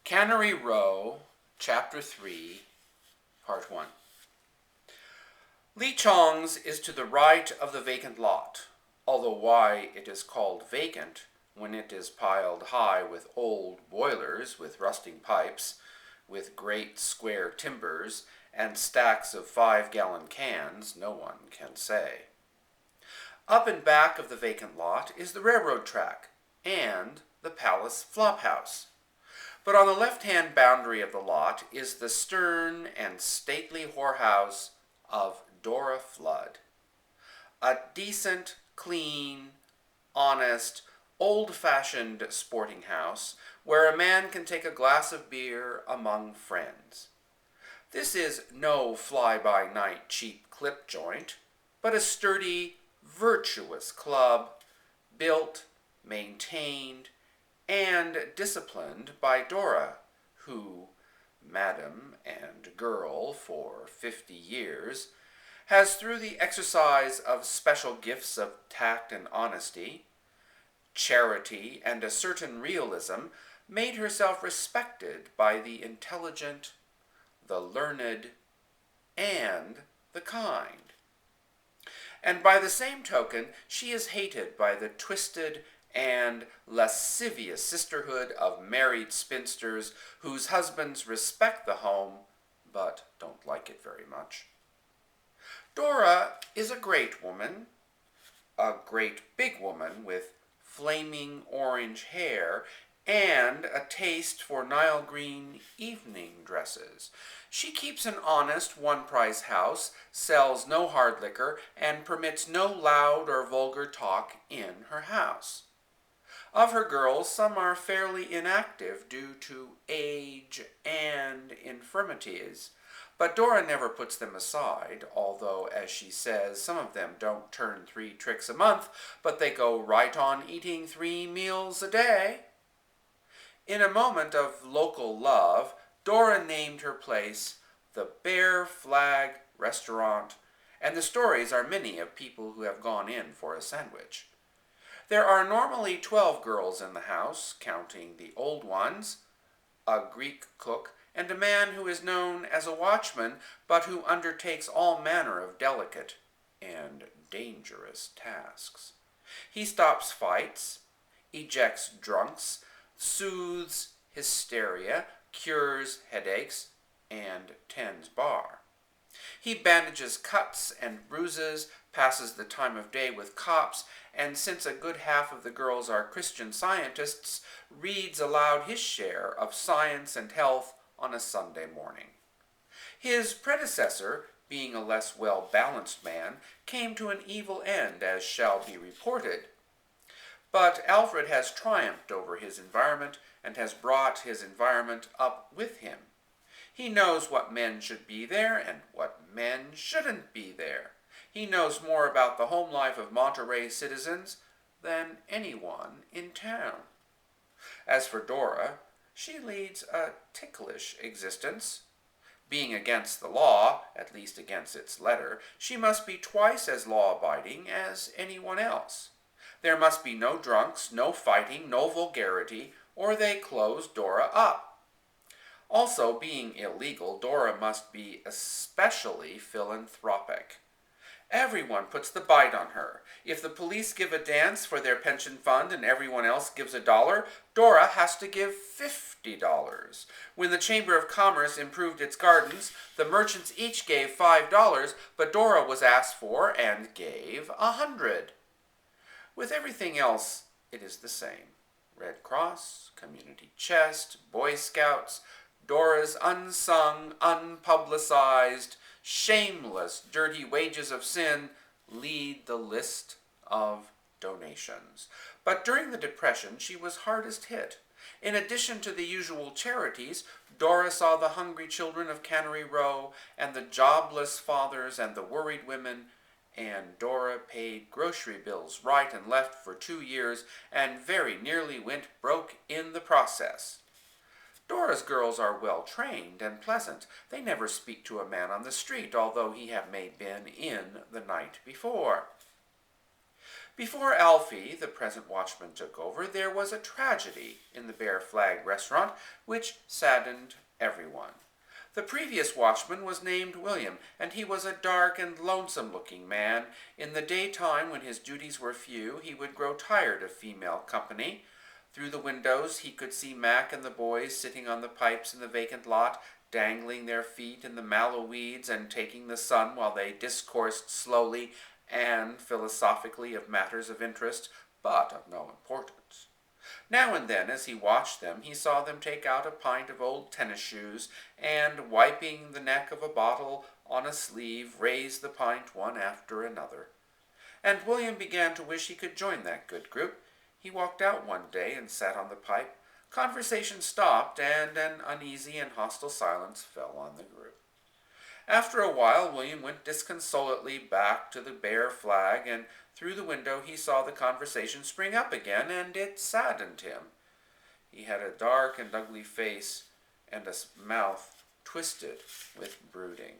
Cannery Row, Chapter 3, Part 1. Lee Chong's is to the right of the vacant lot, although why it is called vacant when it is piled high with old boilers, with rusting pipes, with great square timbers, and stacks of 5-gallon cans, no one can say. Up and back of the vacant lot is the railroad track and the palace flophouse. But on the left-hand boundary of the lot is the stern and stately whorehouse of Dora Flood. A decent, clean, honest, old-fashioned sporting house where a man can take a glass of beer among friends. This is no fly-by-night cheap clip joint, but a sturdy, virtuous club, built, maintained, and disciplined by Dora, who, madam and girl for 50 years, has through the exercise of special gifts of tact and honesty, charity, and a certain realism, made herself respected by the intelligent, the learned, and the kind. And by the same token, she is hated by the twisted and lascivious sisterhood of married spinsters whose husbands respect the home but don't like it very much. Dora is a great woman, a great big woman with flaming orange hair and a taste for Nile green evening dresses. She keeps an honest one-price house, sells no hard liquor, and permits no loud or vulgar talk in her house. Of her girls, some are fairly inactive due to age and infirmities, but Dora never puts them aside, although, as she says, some of them don't turn 3 tricks a month, but they go right on eating 3 meals a day. In a moment of local love, Dora named her place the Bear Flag Restaurant, and the stories are many of people who have gone in for a sandwich. There are normally 12 girls in the house, counting the old ones, a Greek cook, and a man who is known as a watchman, but who undertakes all manner of delicate and dangerous tasks. He stops fights, ejects drunks, soothes hysteria, cures headaches, and tends bar. He bandages cuts and bruises, passes the time of day with cops, and since a good half of the girls are Christian Scientists, reads aloud his share of science and health on a Sunday morning. His predecessor, being a less well-balanced man, came to an evil end, as shall be reported. But Alfred has triumphed over his environment and has brought his environment up with him. He knows what men should be there and what men shouldn't be there. He knows more about the home life of Monterey citizens than anyone in town. As for Dora, she leads a ticklish existence. Being against the law, at least against its letter, she must be twice as law-abiding as anyone else. There must be no drunks, no fighting, no vulgarity, or they close Dora up. Also, being illegal, Dora must be especially philanthropic. Everyone puts the bite on her. If the police give a dance for their pension fund and everyone else gives $1, Dora has to give $50. When the Chamber of Commerce improved its gardens, the merchants each gave $5, but Dora was asked for and gave $100. With everything else, it is the same. Red Cross, Community Chest, Boy Scouts, Dora's unsung, unpublicized, shameless, dirty wages of sin lead the list of donations. But during the Depression, she was hardest hit. In addition to the usual charities, Dora saw the hungry children of Cannery Row and the jobless fathers and the worried women, and Dora paid grocery bills right and left for 2 years and very nearly went broke in the process. Dora's girls are well-trained and pleasant. They never speak to a man on the street, although he may have been in the night before. Before Alfie, the present watchman, took over, there was a tragedy in the Bear Flag restaurant which saddened everyone. The previous watchman was named William, and he was a dark and lonesome-looking man. In the daytime, when his duties were few, he would grow tired of female company. Through the windows he could see Mac and the boys sitting on the pipes in the vacant lot, dangling their feet in the mallow weeds and taking the sun while they discoursed slowly and philosophically of matters of interest, but of no importance. Now and then, as he watched them, he saw them take out a pint of old tennis shoes, and, wiping the neck of a bottle on a sleeve, raise the pint one after another. And William began to wish he could join that good group. He walked out one day and sat on the pipe. Conversation stopped, and an uneasy and hostile silence fell on the group. After a while, William went disconsolately back to the Bear Flag, and through the window he saw the conversation spring up again, and it saddened him. He had a dark and ugly face, and a mouth twisted with brooding.